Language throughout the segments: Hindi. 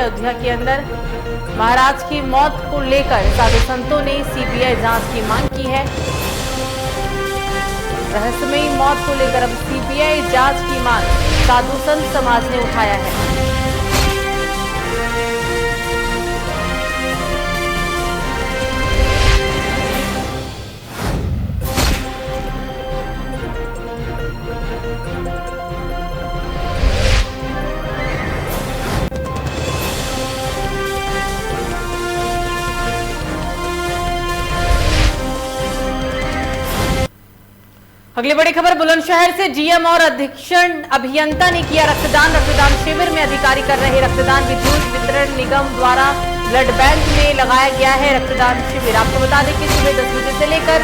अयोध्या के अंदर महाराज की मौत को लेकर साधु संतों ने सीबीआई जांच की मांग की है। रहस्यमयी मौत को लेकर अब सीबीआई जांच की मांग साधु संत समाज ने उठाया है। अगली बड़ी खबर बुलंदशहर से डीएम और अधीक्षण अभियंता ने किया रक्तदान। रक्तदान शिविर में अधिकारी कर रहे रक्तदान। विद्युत वितरण निगम द्वारा ब्लड बैंक में लगाया गया है रक्तदान शिविर। आपको बता दें कि सुबह 10 बजे से लेकर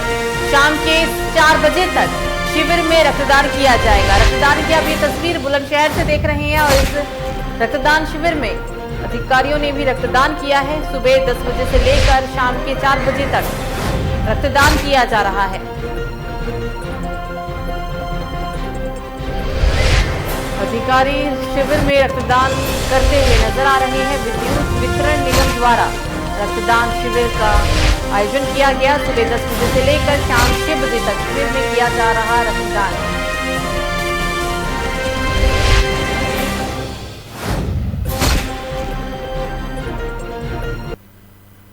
शाम के 4 बजे तक शिविर में रक्तदान किया जाएगा। रक्तदान की आप ये तस्वीर बुलंदशहर से देख रहे हैं और इस रक्तदान शिविर में अधिकारियों ने भी रक्तदान किया है। सुबह 10 बजे से लेकर शाम के 4 बजे तक रक्तदान किया जा रहा है। अधिकारी शिविर में रक्तदान करते हुए नजर आ रहे हैं। विद्युत वितरण निगम द्वारा रक्तदान शिविर का आयोजन किया गया। सुबह 10 बजे से लेकर शाम 6 बजे तक शिविर में किया जा रहा रक्तदान।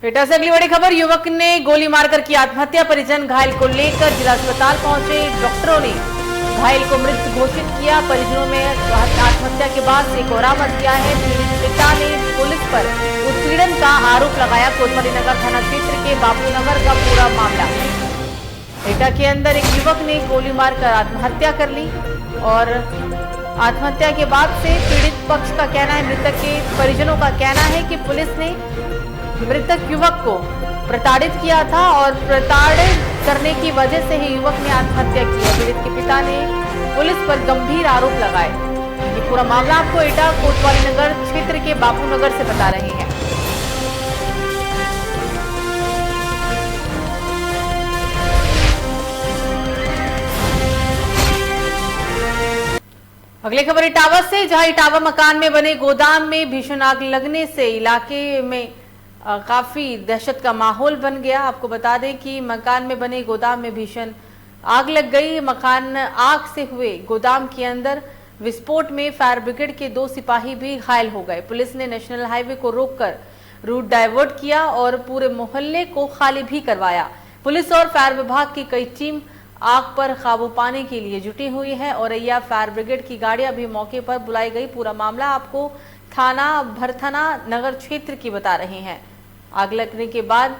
एटा से अगली बड़ी खबर, युवक ने गोली मारकर की आत्महत्या। परिजन घायल को लेकर जिला अस्पताल पहुंचे। डॉक्टरों ने घायल को मृत घोषित किया। परिजनों में आत्महत्या के बाद से बरामद किया है। पीड़ित पिता ने पुलिस पर उत्पीड़न का आरोप लगाया। कोतवाली नगर थाना क्षेत्र के बापू नगर का पूरा मामला। एटा के अंदर एक युवक ने गोली मारकर आत्महत्या कर ली और आत्महत्या के बाद से पीड़ित पक्ष का कहना है, मृतक के परिजनों का कहना है कि पुलिस ने मृतक युवक को प्रताड़ित किया था और प्रताड़ित करने की वजह से ही युवक ने आत्महत्या की है। पीड़ित के पिता ने पुलिस पर गंभीर आरोप लगाए। ये पूरा मामला आपको एटा कोतवाली नगर क्षेत्र के बापू नगर से बता रहे हैं। अगली खबर इटावा से, जहां इटावा मकान में बने गोदाम में भीषण आग लगने से इलाके में काफी दहशत का माहौल बन गया। आपको बता दें कि मकान में बने गोदाम में भीषण आग लग गई। मकान आग से हुए गोदाम के अंदर विस्फोट में फायर ब्रिगेड के 2 सिपाही भी घायल हो गए। पुलिस ने नेशनल हाईवे को रोककर रूट डाइवर्ट किया और पूरे मोहल्ले को खाली भी करवाया। पुलिस और फायर विभाग की कई टीम आग पर काबू पाने के लिए जुटी हुई है और औरैया फायर ब्रिगेड की गाड़ियां भी मौके पर बुलाई गई। पूरा मामला आपको थाना भरथना नगर क्षेत्र की बता रहे हैं। आग लगने के बाद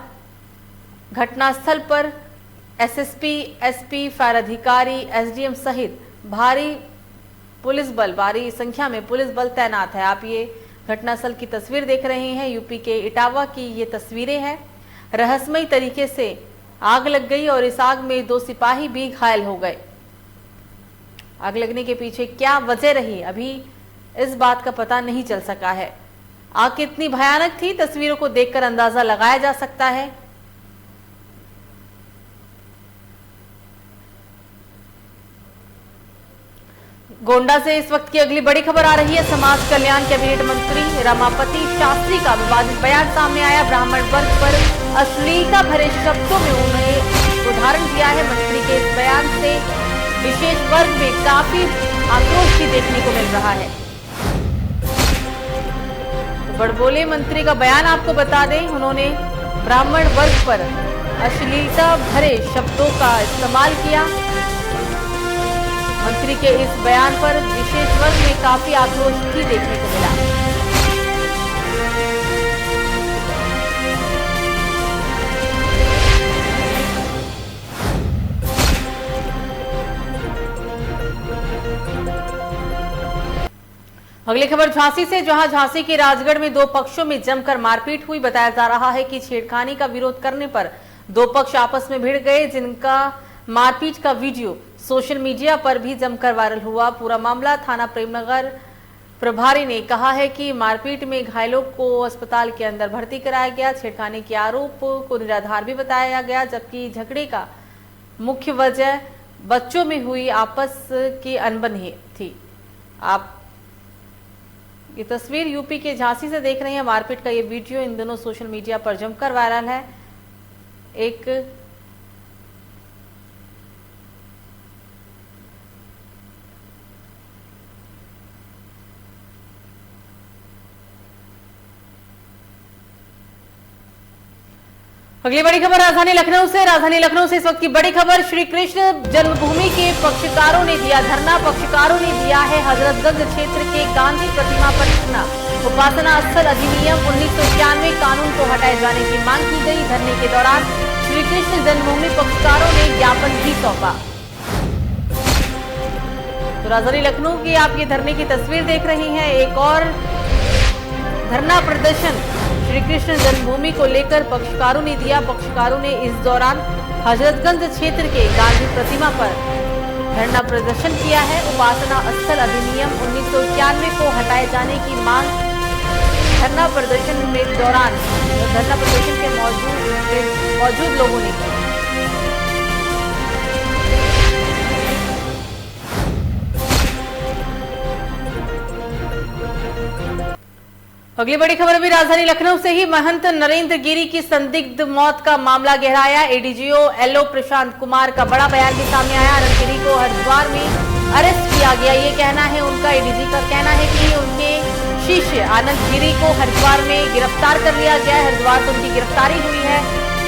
घटनास्थल पर एसएसपी, एसपी, फायर अधिकारी, एसडीएम सहित भारी संख्या में पुलिस बल तैनात है। आप ये घटनास्थल की तस्वीर देख रहे हैं। यूपी के इटावा की ये तस्वीरें हैं। रहस्यमयी तरीके से आग लग गई और इस आग में 2 सिपाही भी घायल हो गए। आग लगने के पीछे क्या वजह रही, अभी इस बात का पता नहीं चल सका है। आग कितनी भयानक थी, तस्वीरों को देखकर अंदाजा लगाया जा सकता है। गोंडा से इस वक्त की अगली बड़ी खबर आ रही है। समाज कल्याण कैबिनेट मंत्री रमापति शास्त्री का विवादित बयान सामने आया। ब्राह्मण वर्ग पर अश्लीलता भरे शब्दों में उन्होंने उदाहरण दिया है। मंत्री के इस बयान से विशेष वर्ग में काफी आक्रोश भी देखने को मिल रहा है। बड़बोले मंत्री का बयान आपको बता दें, उन्होंने ब्राह्मण वर्ग पर अश्लीलता भरे शब्दों का इस्तेमाल किया। मंत्री के इस बयान पर विशेष वर्ग में काफी आक्रोश भी देखने को मिला। अगली खबर झांसी से, जहां झांसी के राजगढ़ में 2 पक्षों में जमकर मारपीट हुई। बताया जा रहा है कि छेड़खानी का विरोध करने पर 2 पक्ष आपस में भिड़ गए, जिनका मारपीट का वीडियो सोशल मीडिया पर भी जमकर वायरल हुआ। पूरा मामला थाना प्रेमनगर प्रभारी ने कहा है कि मारपीट में घायलों को अस्पताल के अंदर भर्ती कराया गया। छेड़खानी के आरोप को निराधार भी बताया गया, जबकि झगड़े का मुख्य वजह बच्चों में हुई आपस की अनबन ही थी। आप ये तस्वीर यूपी के झांसी से देख रहे हैं। मारपीट का ये वीडियो इन दिनों सोशल मीडिया पर जमकर वायरल है। एक अगली बड़ी खबर राजधानी लखनऊ से। राजधानी लखनऊ से इस वक्त की बड़ी खबर, श्री कृष्ण जन्मभूमि के पक्षकारों ने दिया धरना। पक्षकारों ने दिया है हजरतगंज क्षेत्र के गांधी प्रतिमा पर धरना। उपासना स्थल अधिनियम 1991 कानून को हटाए जाने की मांग की गई। धरने के दौरान श्री कृष्ण जन्मभूमि पक्षकारों ने ज्ञापन भी सौंपा। तो राजधानी लखनऊ की आप ये धरने की तस्वीर देख रही हैं। एक और धरना प्रदर्शन श्री कृष्ण जन्मभूमि को लेकर पक्षकारों ने दिया। पक्षकारों ने इस दौरान हजरतगंज क्षेत्र के गांधी प्रतिमा पर धरना प्रदर्शन किया है। उपासना स्थल अधिनियम 1991 को हटाए जाने की मांग धरना प्रदर्शन के दौरान के मौजूद लोगों ने की। अगली बड़ी खबर भी राजधानी लखनऊ से ही। महंत नरेंद्र गिरी की संदिग्ध मौत का मामला गहराया। एडीजीओ एलओ प्रशांत कुमार का बड़ा बयान भी सामने आया। आनंद गिरी को हरिद्वार में अरेस्ट किया गया, ये कहना है उनका। एडीजी का कहना है कि उनके शिष्य आनंद गिरी को हरिद्वार में गिरफ्तार कर लिया गया। हरिद्वार से उनकी गिरफ्तारी हुई है।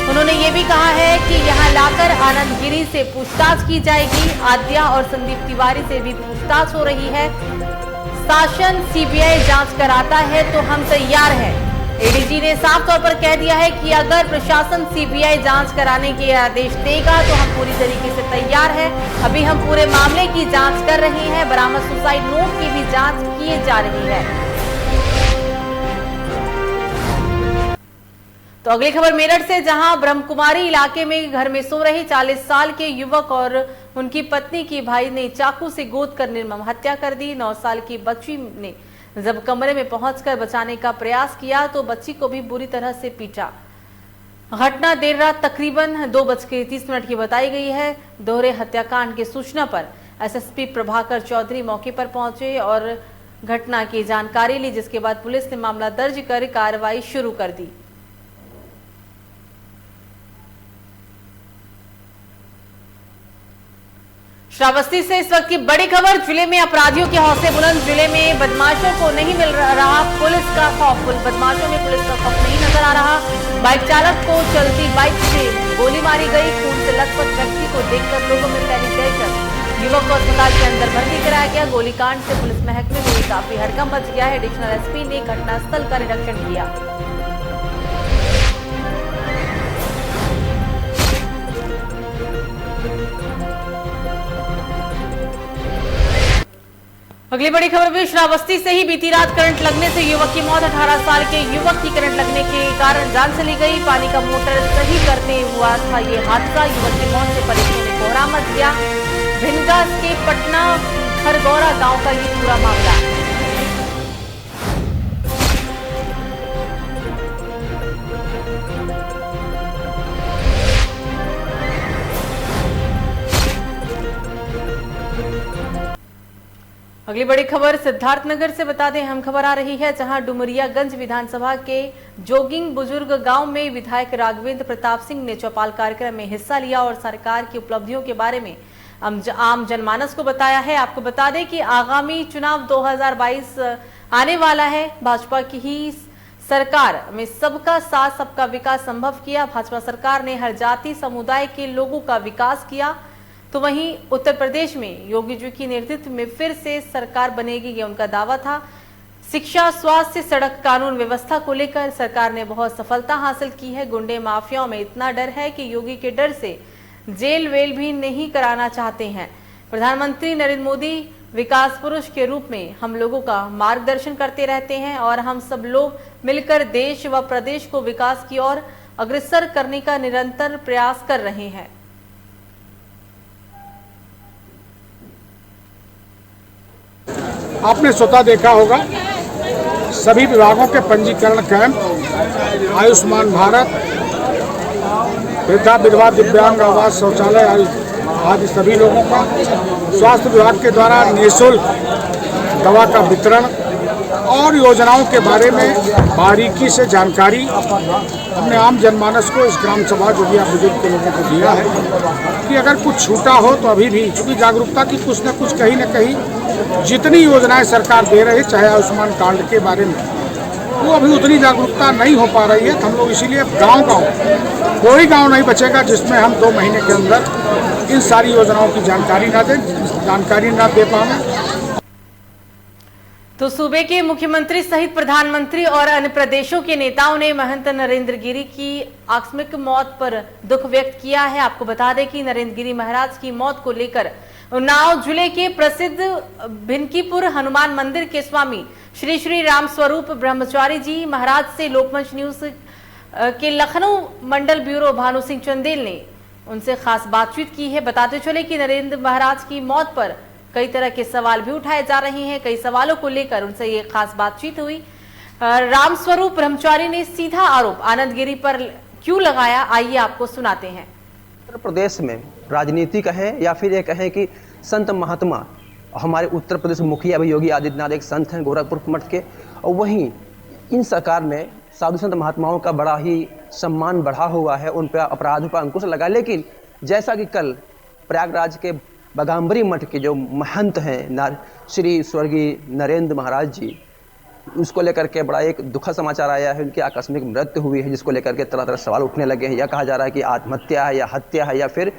उन्होंने ये भी कहा है कि यहाँ लाकर आनंद गिरी से पूछताछ की जाएगी। आद्या और संदीप तिवारी से भी पूछताछ हो रही है। शासन सीबीआई जांच कराता है तो हम तैयार हैं। एडीजी ने साफ तौर पर कह दिया है कि अगर प्रशासन सीबीआई जांच कराने के आदेश देगा तो हम पूरी तरीके से तैयार हैं। अभी हम पूरे मामले की जांच कर रहे हैं। बरामद सुसाइड नोट की भी जांच की जा रही है। तो अगली खबर मेरठ से, जहां ब्रह्मकुमारी इलाके में घर में सो रहे 40 साल के युवक और उनकी पत्नी की भाई ने चाकू से गोद कर निर्मम हत्या कर दी। 9 साल की बच्ची ने जब कमरे में पहुंचकर बचाने का प्रयास किया तो बच्ची को भी बुरी तरह से पीटा। घटना देर रात तकरीबन 2:30 की बताई गई है। दोहरे हत्याकांड की सूचना पर एसएसपी प्रभाकर चौधरी मौके पर पहुंचे और घटना की जानकारी ली, जिसके बाद पुलिस ने मामला दर्ज कर कार्रवाई शुरू कर दी। श्रावस्ती से इस वक्त की बड़ी खबर, जिले में अपराधियों के हौसले बुलंद। जिले में बदमाशों को नहीं मिल रहा पुलिस का खौफ। बदमाशों में पुलिस का खौफ नहीं नजर आ रहा। बाइक चालक को चलती बाइक से गोली मारी गई। खून से लथपथ व्यक्ति को देखकर लोगों में फैली दहशत। युवक को अस्पताल के अंदर भर्ती कराया गया। गोलीकांड से पुलिस महकमे में काफी हड़कंप मच गया है। एडिशनल एसपी ने घटनास्थल का निरीक्षण किया। अगली बड़ी खबर भी श्रावस्ती से ही। बीती रात करंट लगने से युवक की मौत। 18 साल के युवक की करंट लगने के कारण जान चली गई। पानी का मोटर सही करते हुआ था ये हादसा। युवक की मौत से परिजनों में कोहराम मच गया। भिनगास के पटना खरगौरा गांव का ये पूरा मामला। अगली बड़ी खबर सिद्धार्थनगर से बता दें, हम खबर आ रही है, जहां डुमरियागंज विधानसभा के जोगिंग बुजुर्ग गांव में विधायक राघवेंद्र प्रताप सिंह ने चौपाल कार्यक्रम में हिस्सा लिया और सरकार की उपलब्धियों के बारे में आम जनमानस को बताया है। आपको बता दें कि आगामी चुनाव 2022 आने वाला है। भाजपा की ही सरकार में सबका साथ सबका विकास संभव किया। भाजपा सरकार ने हर जाति समुदाय के लोगों का विकास किया। तो वहीं उत्तर प्रदेश में योगी जी के नेतृत्व में फिर से सरकार बनेगी, ये उनका दावा था। शिक्षा, स्वास्थ्य, सड़क, कानून व्यवस्था को लेकर सरकार ने बहुत सफलता हासिल की है। गुंडे माफियाओं में इतना डर है कि योगी के डर से जेल वेल भी नहीं कराना चाहते हैं। प्रधानमंत्री नरेंद्र मोदी विकास पुरुष के रूप में हम लोगों का मार्गदर्शन करते रहते हैं और हम सब लोग मिलकर देश व प्रदेश को विकास की ओर अग्रसर करने का निरंतर प्रयास कर रहे हैं। आपने स्वतः देखा होगा सभी विभागों के पंजीकरण कैंप, आयुष्मान भारत, वृद्धा विधवा दिव्यांग आवास शौचालय आदि सभी लोगों का, स्वास्थ्य विभाग के द्वारा निःशुल्क दवा का वितरण और योजनाओं के बारे में बारीकी से जानकारी हमने आम जनमानस को इस ग्राम सभा जो भी आप बुजुर्ग के लोगों को दिया है कि अगर कुछ छूटा हो तो अभी भी, चूँकि जागरूकता की कुछ न कुछ कहीं न कहीं जितनी योजनाएं सरकार दे रही है, चाहे आयुष्मान कार्ड के बारे में, वो अभी उतनी जागरूकता नहीं हो पा रही है। तो हम लोग इसीलिए गांव-गांव, कोई गांव नहीं बचेगा जिसमें हम 2 महीने के अंदर इन सारी योजनाओं की जानकारी ना दे पाएं। तो सूबे के मुख्यमंत्री सहित प्रधानमंत्री और अन्य प्रदेशों के नेताओं ने महंत नरेंद्र गिरी की आकस्मिक मौत पर दुख व्यक्त किया है। आपको बता दें कि नरेंद्र गिरी महाराज की मौत को लेकर उन्नाव जिले के प्रसिद्ध भिनकीपुर हनुमान मंदिर के स्वामी श्री श्री राम स्वरूप ब्रह्मचारी जी महाराज से लोकमंच न्यूज के लखनऊ मंडल ब्यूरो भानु सिंह चंदेल ने उनसे खास बातचीत की है। बताते चले कि नरेंद्र महाराज की मौत पर कई तरह के सवाल भी उठाए जा रहे हैं। कई सवालों को लेकर उनसे ये खास बातचीत हुई। राम स्वरूप ब्रह्मचारी ने सीधा आरोप आनंद गिरी पर क्यों लगाया, आइए आपको सुनाते हैं। उत्तर प्रदेश में राजनीति कहें या फिर ये कहें कि संत महात्मा, हमारे उत्तर प्रदेश मुखिया अभी योगी आदित्यनाथ एक संत हैं गोरखपुर मठ के, और वहीं इन सरकार में साधु संत महात्माओं का बड़ा ही सम्मान बढ़ा हुआ है, उन पर अपराधों पर अंकुश लगा। लेकिन जैसा कि कल प्रयागराज के बगाम्बरी मठ के जो महंत हैं श्री स्वर्गीय नरेंद्र महाराज जी, उसको लेकर के बड़ा एक दुखद समाचार आया है। उनकी आकस्मिक मृत्यु हुई है, जिसको लेकर के तरह तरह सवाल उठने लगे हैं। यह कहा जा रहा है कि आत्महत्या है या हत्या है, या फिर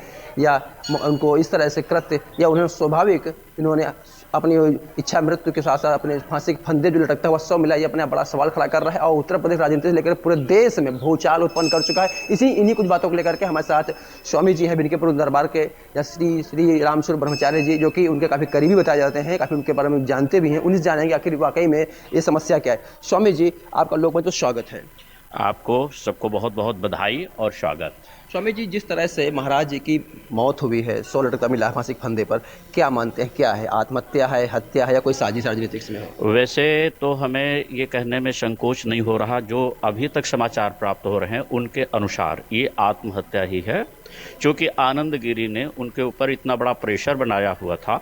उनको इस तरह से कृत्य, या उन्हें स्वाभाविक इन्होंने अपनी इच्छा मृत्यु के साथ साथ अपने फांसी के फंदे जो लटकता हुआ शव मिला, ये अपना बड़ा सवाल खड़ा कर रहा है और उत्तर प्रदेश राजनीति से लेकर पूरे देश में भूचाल उत्पन्न कर चुका है। इन्हीं कुछ बातों को लेकर के हमारे साथ स्वामी जी हैं भिनकीपुर दरबार के, या श्री श्री राम स्वरूप ब्रह्मचारी जी, जो कि उनके काफ़ी करीबी बताए जाते हैं, काफ़ी उनके बारे में जानते भी हैं। उन्हीं जानेंगे आखिर वाकई में ये समस्या क्या है। स्वामी जी, आपका लोकमंच में स्वागत है। आपको सबको बहुत बहुत बधाई और स्वागत। स्वामी जी, जिस तरह से महाराज जी की मौत हुई है, 100 लटका मिला है फांसी के फंदे पर, क्या मानते हैं, क्या है, आत्महत्या है, हत्या है, या कोई साजिश राजनीतिक में है? वैसे तो हमें ये कहने में संकोच नहीं हो रहा, जो अभी तक समाचार प्राप्त हो रहे हैं उनके अनुसार ये आत्महत्या ही है, क्योंकि आनंद गिरी ने उनके ऊपर इतना बड़ा प्रेशर बनाया हुआ था।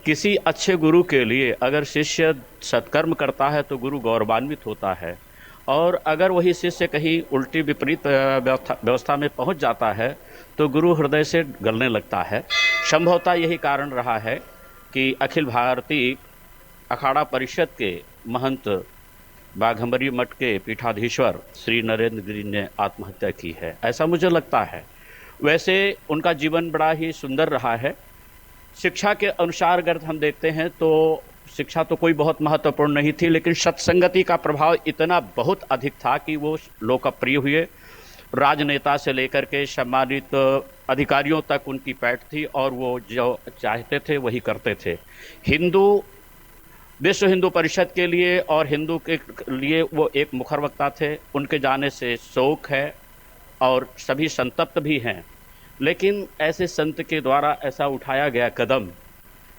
किसी अच्छे गुरु के लिए अगर शिष्य सत्कर्म करता है तो गुरु गौरवान्वित होता है, और अगर वही शिष्य कहीं उल्टी विपरीत व्यवस्था में पहुंच जाता है तो गुरु हृदय से गलने लगता है। संभवतः यही कारण रहा है कि अखिल भारतीय अखाड़ा परिषद के महंत बाघंबरी मठ के पीठाधीश्वर श्री नरेंद्र गिरी ने आत्महत्या की है, ऐसा मुझे लगता है। वैसे उनका जीवन बड़ा ही सुंदर रहा है। शिक्षा के अनुसार अगर हम देखते हैं तो शिक्षा तो कोई बहुत महत्वपूर्ण नहीं थी, लेकिन सत्संगति का प्रभाव इतना बहुत अधिक था कि वो लोकप्रिय हुए। राजनेता से लेकर के सम्मानित अधिकारियों तक उनकी पैठ थी, और वो जो चाहते थे वही करते थे। विश्व हिंदू परिषद के लिए और हिंदू के लिए वो एक मुखर वक्ता थे। उनके जाने से शोक है और सभी संतप्त भी हैं, लेकिन ऐसे संत के द्वारा ऐसा उठाया गया कदम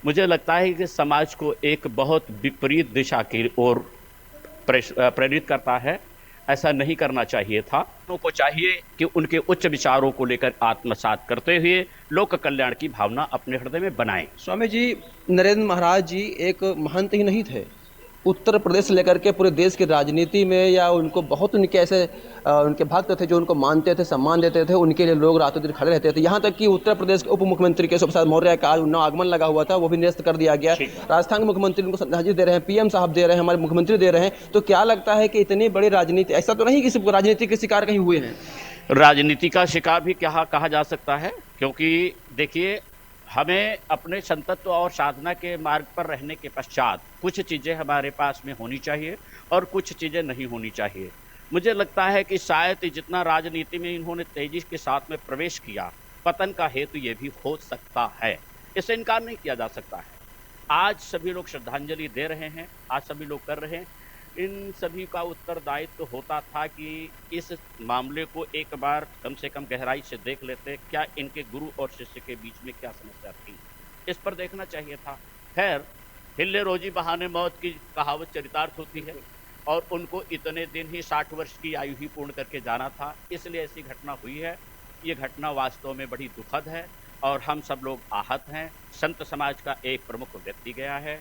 मुझे लगता है कि समाज को एक बहुत विपरीत दिशा की ओर प्रेरित करता है। ऐसा नहीं करना चाहिए था। उनको चाहिए कि उनके उच्च विचारों को लेकर आत्मसात करते हुए लोक कल्याण की भावना अपने हृदय में बनाएं। स्वामी जी, नरेंद्र महाराज जी एक महंत ही नहीं थे, उत्तर प्रदेश से लेकर के पूरे देश की राजनीति में, या उनको बहुत उनके ऐसे उनके भक्त थे जो उनको मानते थे, सम्मान देते थे, उनके लिए लोग रातों दिन खड़े रहते थे। यहाँ तक कि उत्तर प्रदेश के उप मुख्यमंत्री केशव प्रसाद मौर्य का आज उन्नाव आगमन लगा हुआ था, वो भी निरस्त कर दिया गया। राजस्थान के मुख्यमंत्री उनको श्रद्धांजलि दे रहे हैं, पीएम साहब दे रहे हैं, हमारे मुख्यमंत्री दे रहे हैं। तो क्या लगता है कि इतनी बड़ी राजनीति, ऐसा तो नहीं कि सिर्फ राजनीति के शिकार कहीं हुए हैं? राजनीति का शिकार भी क्या कहा जा सकता है, क्योंकि देखिए, हमें अपने संतत्व और साधना के मार्ग पर रहने के पश्चात कुछ चीज़ें हमारे पास में होनी चाहिए और कुछ चीज़ें नहीं होनी चाहिए। मुझे लगता है कि शायद जितना राजनीति में इन्होंने तेजी के साथ में प्रवेश किया, पतन का हेतु ये भी हो सकता है, इससे इनकार नहीं किया जा सकता है। आज सभी लोग श्रद्धांजलि दे रहे हैं, आज सभी लोग कर रहे हैं। इन सभी का उत्तरदायित्व तो होता था कि इस मामले को एक बार कम से कम गहराई से देख लेते, क्या इनके गुरु और शिष्य के बीच में क्या समस्या थी, इस पर देखना चाहिए था। खैर, हिले रोजी बहाने मौत की कहावत चरितार्थ होती है, और उनको इतने दिन ही 60 वर्ष की आयु ही पूर्ण करके जाना था, इसलिए ऐसी घटना हुई है। ये घटना वास्तव में बड़ी दुखद है और हम सब लोग आहत हैं। संत समाज का एक प्रमुख व्यक्ति गया है,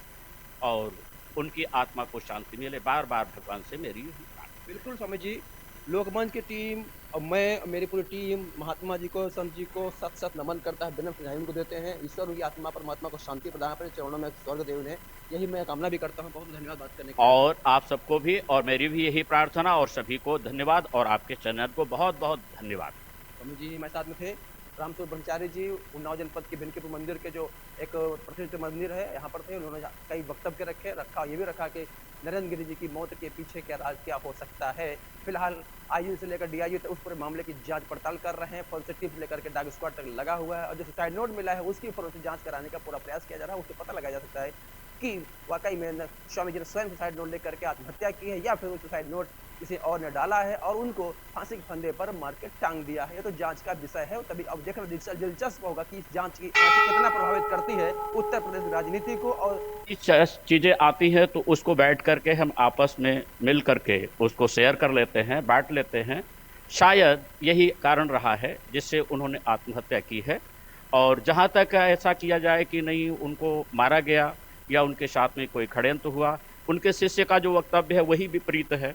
और उनकी आत्मा को शांति मिले। बार बार भगवान से मेरी यही प्रार्थना। बिल्कुल स्वामी जी, लोकमंच की टीम और मैं और मेरी पूरी टीम महात्मा जी को, संत जी को सत सत नमन करता है, विनम्र श्रद्धांजलि उनको देते हैं। ईश्वर उनकी आत्मा परमात्मा को शांति प्रदान करें, चरणों में स्वर्ग देव ने, यही मैं कामना भी करता हूँ। बहुत धन्यवाद बात करने के लिए। और आप सबको भी और मेरी भी यही प्रार्थना, और सभी को धन्यवाद, और आपके चैनल को बहुत बहुत धन्यवाद। स्वामी जी हमारे साथ में थे रामसूर ब्रह्मचारी जी, उन्नाव जनपद के भिनकीपुर मंदिर के जो एक प्रसिद्ध मंदिर है, यहाँ पर थे। उन्होंने कई वक्तव्य रखा, ये भी रखा कि नरेंद्र गिरी जी की मौत के पीछे क्या राज क्या हो सकता है। फिलहाल आईयू से लेकर डीआईयू तक उस पूरे मामले की जांच पड़ताल कर रहे हैं। फोरेंसिक टीम से लेकर के डॉग स्क्वाड तक लगा हुआ है, और जो सुसाइड नोट मिला है उसकी फोरेंसिक जांच कराने का पूरा प्रयास किया जा रहा है। उससे पता लगाया जा सकता है कि वाकई में स्वामी जी ने स्वयं सुसाइड नोट लेकर के आत्महत्या की है, या फिर वो सुसाइड नोट किसी और ने डाला है और उनको फांसी के फंदे पर मार के टांग दिया है। ये तो जांच का विषय है। तभी अब देखना दिलचस्प होगा कि इस जांच की कितना प्रभावित करती है उत्तर प्रदेश राजनीति को। और चीजें आती हैं तो उसको बैठ करके हम आपस में मिल करके उसको शेयर कर लेते हैं, बांट लेते हैं। शायद यही कारण रहा है जिससे उन्होंने आत्महत्या की है। और जहां तक ऐसा किया जाए कि नहीं उनको मारा गया या उनके साथ में कोई षड्यंत्र हुआ, उनके शिष्य का जो वक्तव्य है वही विपरीत है।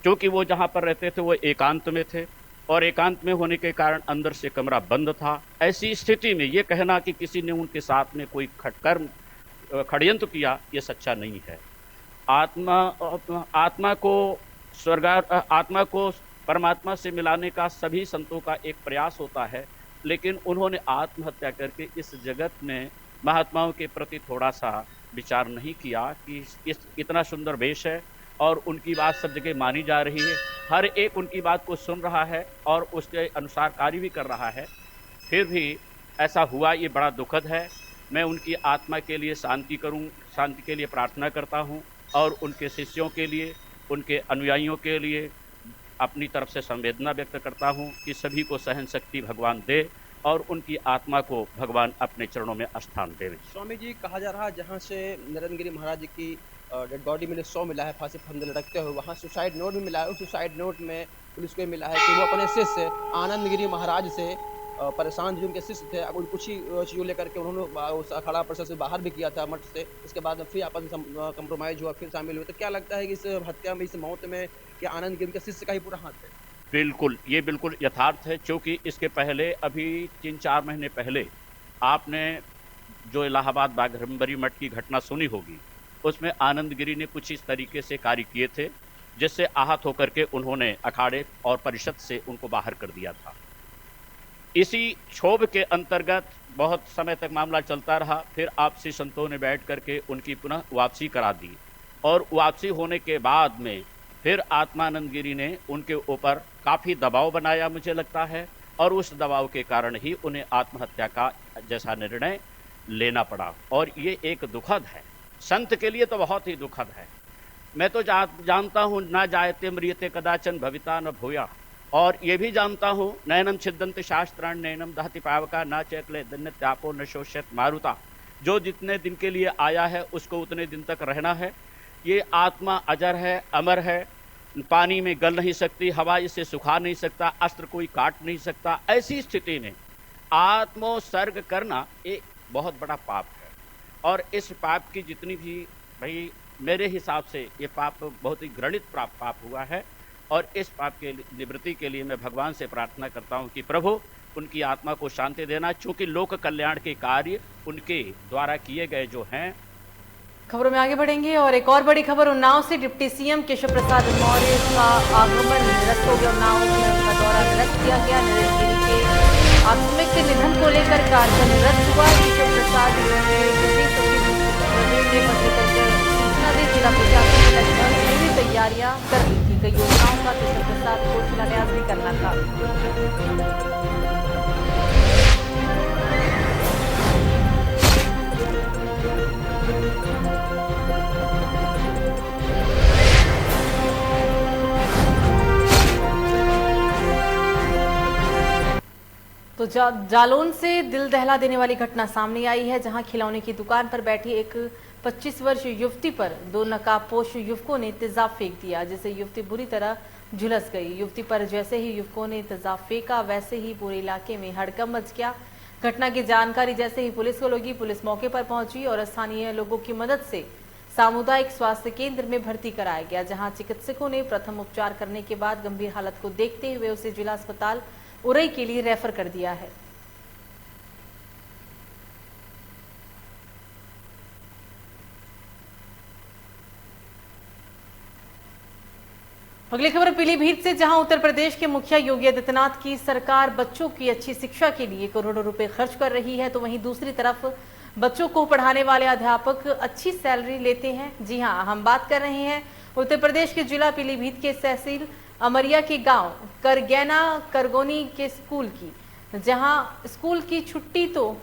क्योंकि वो जहाँ पर रहते थे वो एकांत में थे, और एकांत में होने के कारण अंदर से कमरा बंद था। ऐसी स्थिति में ये कहना कि किसी ने उनके साथ में कोई षड्यंत्र किया, ये सच्चा नहीं है। आत्मा को परमात्मा से मिलाने का सभी संतों का एक प्रयास होता है, लेकिन उन्होंने आत्महत्या करके इस जगत में महात्माओं के प्रति थोड़ा सा विचार नहीं किया कि इतना सुंदर वेश है और उनकी बात सब जगह मानी जा रही है, हर एक उनकी बात को सुन रहा है और उसके अनुसार कार्य भी कर रहा है। फिर भी ऐसा हुआ, ये बड़ा दुखद है। मैं उनकी आत्मा के लिए शांति के लिए प्रार्थना करता हूँ, और उनके शिष्यों के लिए, उनके अनुयायियों के लिए अपनी तरफ से संवेदना व्यक्त करता हूँ कि सभी को सहन शक्ति भगवान दे और उनकी आत्मा को भगवान अपने चरणों में स्थान देवे। स्वामी जी, कहा जा रहा है जहाँ से नरेंद्र गिरी महाराज जी की डेड बॉडी मिले 100 मिला है फांसी फंदे लटकते हुए, वहाँ सुसाइड नोट भी मिला है। उस सुसाइड नोट में पुलिस को मिला है कि वो अपने शिष्य आनंद गिरी महाराज से परेशान, जो उनके शिष्य थे, अब कुछ ही चीज़ों लेकर के उन्होंने उस अखाड़ा परिषद से बाहर भी किया था मठ से। इसके बाद फिर आपस में कंप्रोमाइज हुआ, फिर शामिल हुए। तो क्या लगता है कि इस हत्या में, इस मौत में क्या आनंद गिरी के शिष्य का ही पूरा हाथ है? बिल्कुल, ये बिल्कुल यथार्थ है। क्योंकि इसके पहले अभी 3-4 महीने पहले आपने जो इलाहाबाद बाघम्बरी मठ की घटना सुनी होगी, उसमें आनंद गिरी ने कुछ इस तरीके से कार्य किए थे जिससे आहत होकर के उन्होंने अखाड़े और परिषद से उनको बाहर कर दिया था। इसी क्षोभ के अंतर्गत बहुत समय तक मामला चलता रहा। फिर आपसी संतों ने बैठ करके उनकी पुनः वापसी करा दी, और वापसी होने के बाद में फिर आत्मानंद गिरी ने उनके ऊपर काफ़ी दबाव बनाया, मुझे लगता है, और उस दबाव के कारण ही उन्हें आत्महत्या का जैसा निर्णय लेना पड़ा। और ये एक दुखद है, संत के लिए तो बहुत ही दुखद है। मैं तो जानता हूँ ना जायते म्रियते कदाचन भविता न भूया, और ये भी जानता हूँ नयनम छिदंत शास्त्राण नयनम दहति पावका न चैकले दन्यत्यापो न शोष्यत मारुता। जो जितने दिन के लिए आया है उसको उतने दिन तक रहना है। ये आत्मा अजर है, अमर है, पानी में गल नहीं सकती, हवा इसे सुखा नहीं सकता, अस्त्र कोई काट नहीं सकता। ऐसी स्थिति में आत्मोत्सर्ग करना एक बहुत बड़ा पाप है, और इस पाप की जितनी भी, भाई मेरे हिसाब से ये पाप बहुत ही घृणित पाप हुआ है। और इस पाप के निवृत्ति के लिए मैं भगवान से प्रार्थना करता हूँ कि प्रभु उनकी आत्मा को शांति देना, क्योंकि लोक कल्याण के कार्य उनके द्वारा किए गए जो हैं। खबरों में आगे बढ़ेंगे और एक और बड़ी खबर, उन्नाव से डिप्टी सीएम केशव प्रसाद मौर्य का आगमन निरस्त हो गया। उन्नाव में उनका दौरा निरस्त किया गया। नरेंद्र गिरी के आकस्मिक निधन को लेकर कार्यक्रम निरस्त हुआ। केशव प्रसाद ने पत्र करके सूचना दी। जिला प्रशासन ने लगभग पूरी तैयारियां कर ली थी। कई योजनाओं का केशव प्रसाद को शिलान्यास भी करना था। तो जालौन से दिल दहला देने वाली घटना सामने आई है, जहां खिलौने की दुकान पर बैठी एक 25 वर्षीय युवती पर 2 नकाबपोश युवकों ने तेजाब फेंक दिया, जिससे युवती बुरी तरह झुलस गई। युवती पर जैसे ही युवकों ने तेजाब फेंका, वैसे ही पूरे इलाके में हड़कंप मच गया। घटना की जानकारी जैसे ही पुलिस को लगी, पुलिस मौके पर पहुंची और स्थानीय लोगों की मदद से सामुदायिक स्वास्थ्य केंद्र में भर्ती कराया गया, जहां चिकित्सकों ने प्रथम उपचार करने के बाद गंभीर हालत को देखते हुए उसे जिला अस्पताल उरई के लिए रेफर कर दिया है। अगली खबर पीलीभीत से, जहां उत्तर प्रदेश के मुखिया योगी आदित्यनाथ की सरकार बच्चों की अच्छी शिक्षा के लिए करोड़ों रुपए खर्च कर रही है, तो वहीं दूसरी तरफ बच्चों को पढ़ाने वाले अध्यापक अच्छी सैलरी लेते हैं। जी हां, हम बात कर रहे हैं उत्तर प्रदेश के जिला पीलीभीत के तहसील अमरिया के गांव करगैना करगोनी के स्कूल की, जहां स्कूल की छुट्टी तो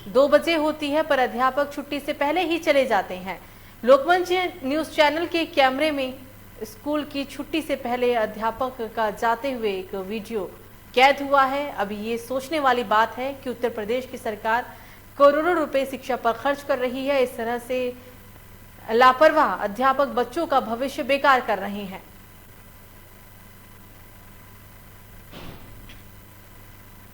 2 बजे होती है, पर अध्यापक छुट्टी से पहले ही चले जाते हैं। लोकमंच न्यूज चैनल के कैमरे में स्कूल की छुट्टी से पहले अध्यापक का जाते हुए एक वीडियो कैद हुआ है। अभी ये सोचने वाली बात है कि उत्तर प्रदेश की सरकार करोड़ों रुपए शिक्षा पर खर्च कर रही है। इस तरह से लापरवाह अध्यापक बच्चों का भविष्य बेकार कर रहे हैं।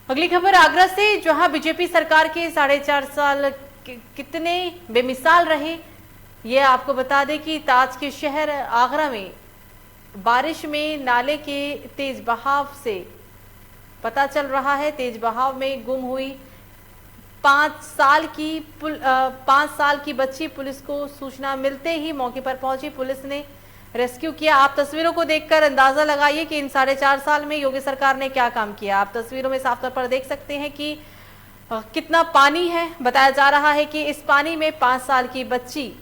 अगली खबर आगरा से, जहां बीजेपी सरकार के 4.5 साल कितने बेमिसाल रहे, ये आपको बता दें कि ताज के शहर आगरा में बारिश में नाले के तेज बहाव से पता चल रहा है। तेज बहाव में गुम हुई 5 साल की बच्ची पुलिस को सूचना मिलते ही मौके पर पहुंची। पुलिस ने रेस्क्यू किया। आप तस्वीरों को देखकर अंदाजा लगाइए कि इन 4.5 साल में योगी सरकार ने क्या काम किया। आप तस्वीरों में साफ तौर पर देख सकते हैं कि कितना पानी है। बताया जा रहा है कि इस पानी में 5 साल की बच्ची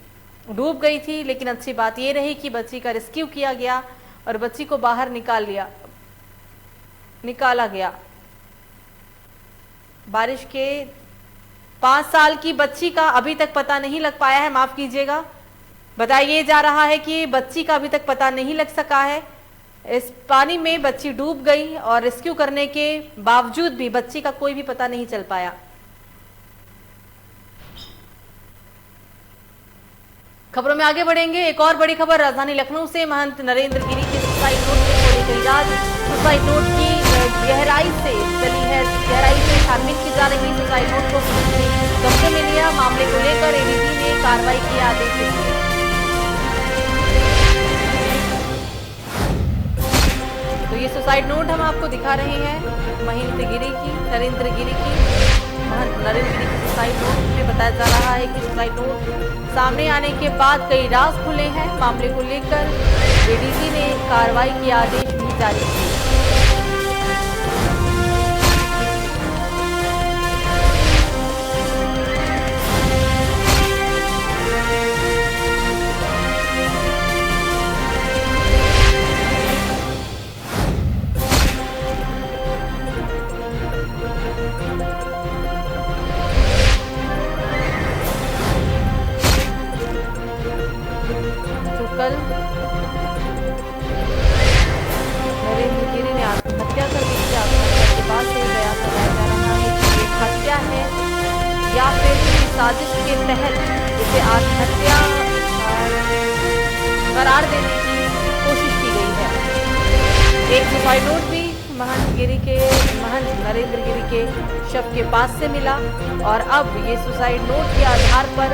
डूब गई थी, लेकिन अच्छी बात यह रही कि बच्ची का रेस्क्यू किया गया और बच्ची को बाहर निकाला गया। बारिश के 5 साल की बच्ची का अभी तक पता नहीं लग पाया है, माफ कीजिएगा। बताया जा रहा है कि बच्ची का अभी तक पता नहीं लग सका है। इस पानी में बच्ची डूब गई और रेस्क्यू करने के बावजूद भी बच्ची का कोई भी पता नहीं चल पाया। खबरों में आगे बढ़ेंगे। एक और बड़ी खबर राजधानी लखनऊ से, महंत नरेंद्र गिरी के सुसाइड नोट में खोली गई राज। सुसाइड नोट की गहराई से छानबीन की जा रही। सुसाइड नोट को पुलिस ने कब्जे में लिया। मामले को लेकर एडीजी ने कार्रवाई के आदेश दिए। तो ये सुसाइड नोट हम आपको दिखा रहे हैं नरेंद्र गिरी की नरेंद्र गिरी की सुसाइड नोट में बताया जा रहा है कि सुसाइड नोट सामने आने के बाद कई राज खुले हैं। मामले को लेकर एडीजी ने कार्रवाई के आदेश भी जारी किए। कल नरेंद्र गिरी ने आत्महत्या कर ली थी। आत्महत्या के बाद से प्रयास लगाया जा रहा है कि ये हत्या है या फिर किसी साजिश के तहत इसे आत्महत्या करार देने की कोशिश की गई है। एक सुसाइड नोट भी महंत नरेंद्र गिरी के शव के पास से मिला और अब ये सुसाइड नोट के आधार पर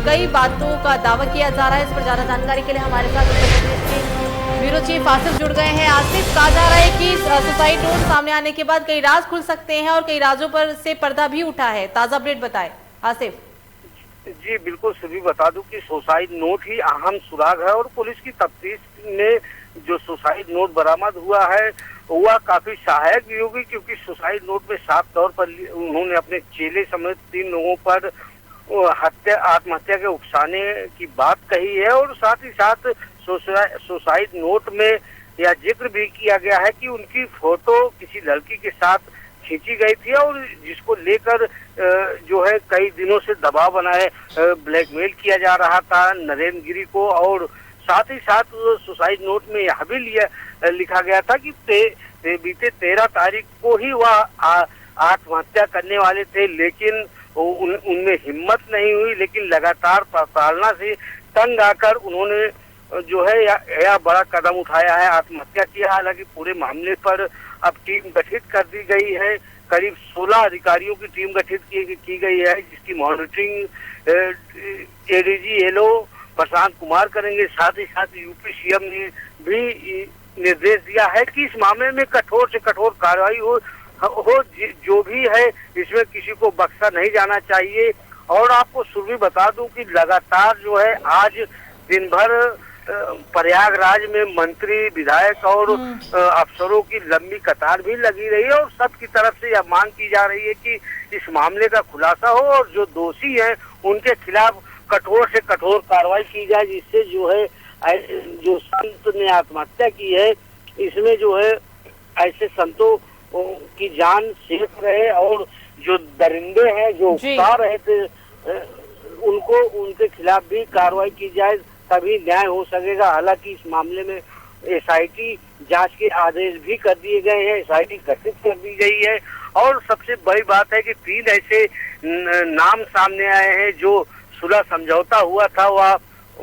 कई बातों का दावा किया जा रहा है। इस पर ज्यादा जानकारी के लिए हमारे साथ उत्तर प्रदेश के ब्यूरो चीफ आसिफ जुड़ गए हैं। आसिफ, कहा जा रहा है कि सुसाइड नोट सामने आने के बाद कई राज खुल सकते हैं और कई राजों पर से पर्दा भी उठा है। ताजा अपडेट बताएं आसिफ। जी बिल्कुल, सभी बता दूं कि सुसाइड नोट ही अहम सुराग है और पुलिस की तफ्तीश में जो सुसाइड नोट बरामद हुआ है वह काफी सहायक भी होगी, क्योंकि सुसाइड नोट में साफ तौर पर उन्होंने अपने चेले समेत 3 लोगों पर आत्महत्या के उकसाने की बात कही है और साथ ही साथ सुसाइड नोट में यह जिक्र भी किया गया है कि उनकी फोटो किसी लड़की के साथ खींची गई थी और जिसको लेकर जो है कई दिनों से दबाव बनाए ब्लैकमेल किया जा रहा था नरेंद्र गिरी को। और साथ ही साथ सुसाइड नोट में यह भी लिखा गया था कि बीते 13 तारीख को ही वह आत्महत्या करने वाले थे, लेकिन उनमें हिम्मत नहीं हुई। लेकिन लगातार प्रताड़ना से तंग आकर उन्होंने जो है यह बड़ा कदम उठाया है, आत्महत्या किया। हालांकि पूरे मामले पर अब टीम गठित कर दी गई है, करीब 16 अधिकारियों की टीम गठित की गई है, जिसकी monitoring ADG LO Prashant Kumar करेंगे। साथ ही साथ यूपी सीएम ने भी निर्देश दिया है कि इस मामले में कठोर से कठोर कार्रवाई हो जो भी है इसमें किसी को बख्शा नहीं जाना चाहिए। और आपको शुरू में बता दूं कि लगातार जो है आज दिन भर प्रयागराज में मंत्री, विधायक और अफसरों की लंबी कतार भी लगी रही है और सबकी तरफ से यह मांग की जा रही है कि इस मामले का खुलासा हो और जो दोषी हैं उनके खिलाफ कठोर से कठोर कार्रवाई की जाए, जिससे जो है जो संत ने आत्महत्या की है इसमें जो है ऐसे संतों की जान सेफ रहे और जो दरिंदे हैं जो उकसा रहे थे उनको उनके खिलाफ भी कार्रवाई की जाए, तभी न्याय हो सकेगा। हालांकि इस मामले में एसआईटी जांच के आदेश भी कर दिए गए हैं, एसआईटी गठित कर दी गई है। और सबसे बड़ी बात है कि 3 ऐसे नाम सामने आए हैं जो सुलह समझौता हुआ था वह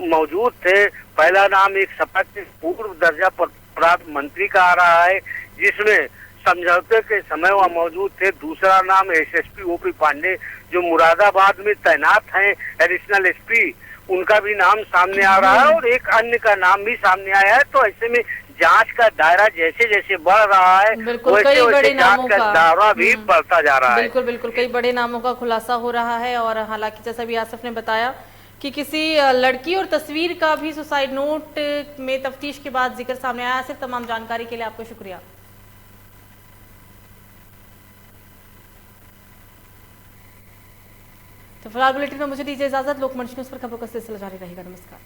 मौजूद थे। पहला नाम एक सपा के पूर्व दर्जा प्राप्त मंत्री का आ रहा है जिसमें समझौते के समय वह मौजूद थे। दूसरा नाम एसएसपी ओपी पांडे जो मुरादाबाद में तैनात हैं, एडिशनल एसपी, उनका भी नाम सामने आ रहा है और एक अन्य का नाम भी सामने आया है। तो ऐसे में जांच का दायरा जैसे जैसे बढ़ रहा है वैसे वैसे जांच का दायरा भी बढ़ता जा रहा है। बिल्कुल बिल्कुल, कई बड़े नामों का खुलासा हो रहा है। और हालांकि जैसा भी आसिफ ने बताया कि किसी लड़की और तस्वीर का भी सुसाइड नोट में तफ्तीश के बाद जिक्र सामने आया। आसिफ, तमाम जानकारी के लिए आपको शुक्रिया। तो फिलहाल बुलेटिन में मुझे दीजिए इजाजत। लोकमंच न्यूज पर खबरों का सिलसिला जारी रहेगा। नमस्कार।